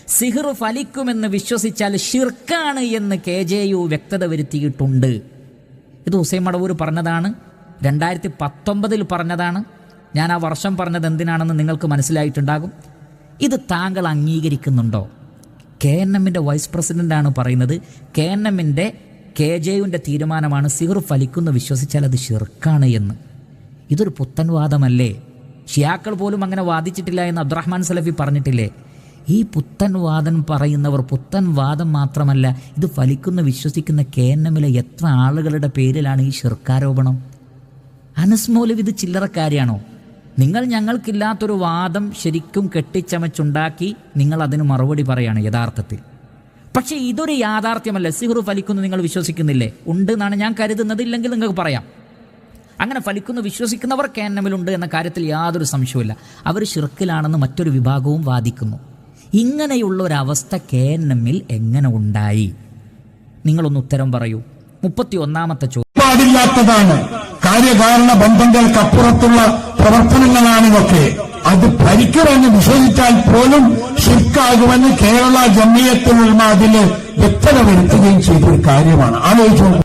സിഹിർ ഫലിക്കുമെന്ന് വിശ്വസിച്ചാൽ ഷിർക്കാണ് എന്ന് KJU വ്യക്തത വരുത്തിയിട്ടുണ്ട്. ഇത് ഹുസൈൻ മടവൂർ പറഞ്ഞതാണ്, 2019 പറഞ്ഞതാണ്. ഞാൻ ആ വർഷം പറഞ്ഞത് എന്തിനാണെന്ന് നിങ്ങൾക്ക് മനസ്സിലായിട്ടുണ്ടാകും. ഇത് താങ്കൾ അംഗീകരിക്കുന്നുണ്ടോ? KNMന്റെ വൈസ് പ്രസിഡന്റാണ് പറയുന്നത്. KNMന്റെ KJUവിൻ്റെ തീരുമാനമാണ് സിഹിർ ഫലിക്കുന്നു വിശ്വസിച്ചാൽ അത് ഷിർക്കാണ് എന്ന്. ഇതൊരു പുത്തൻ വാദമല്ലേ? ഷിയാക്കൾ പോലും അങ്ങനെ വാദിച്ചിട്ടില്ല എന്ന് അബ്ദുറഹ്മാൻ സലഫി പറഞ്ഞിട്ടില്ലേ? ഈ പുത്തൻ വാദം പറയുന്നവർ, പുത്തൻ വാദം മാത്രമല്ല, ഇത് ഫലിക്കുന്നു വിശ്വസിക്കുന്ന KNMലെ എത്ര ആളുകളുടെ പേരിലാണ് ഈ ഷിർക്കാരോപണം? അനസ് മൗലവി ഇത് ചില്ലറക്കാരിയാണോ? നിങ്ങൾ ഞങ്ങൾക്കില്ലാത്തൊരു വാദം ശരിക്കും കെട്ടിച്ചമച്ചുണ്ടാക്കി നിങ്ങൾ അതിന് മറുപടി പറയാണ് യഥാർത്ഥത്തിൽ. പക്ഷേ ഇതൊരു യാഥാർത്ഥ്യമല്ല. സിഹിർ ഫലിക്കുന്നു നിങ്ങൾ വിശ്വസിക്കുന്നില്ലേ? ഉണ്ട് എന്നാണ് ഞാൻ കരുതുന്നത്. ഇല്ലെങ്കിൽ നിങ്ങൾക്ക് പറയാം. അങ്ങനെ ഫലിക്കുന്നു വിശ്വസിക്കുന്നവർ KNMലുണ്ട് എന്ന കാര്യത്തിൽ യാതൊരു സംശയവുമില്ല. അവർ ഷിർക്കിലാണെന്ന് മറ്റൊരു വിഭാഗവും വാദിക്കുന്നു. ഇങ്ങനെയുള്ള ഒരവസ്ഥ KNMൽ എങ്ങനെ ഉണ്ടായി? നിങ്ങളൊന്ന് ഉത്തരം പറയൂ. 31ാമത്തെ ചോദ്യം. പാടില്ലാത്തതാണ്. കാര്യകാരണ ബന്ധങ്ങൾക്കപ്പുറത്തുള്ള പ്രവർത്തനങ്ങളാണിതൊക്കെ. അത് ഭരിക്കുമെന്ന് വിശ്വസിച്ചാൽ പോലും ഷിർക്കാകുമെന്ന് കേരള ജംഇയ്യത്തുൽ ഉലമ അതിൽ വ്യക്തത വരുത്തുകയും ചെയ്തൊരു കാര്യമാണ്. ആലോചിച്ചു.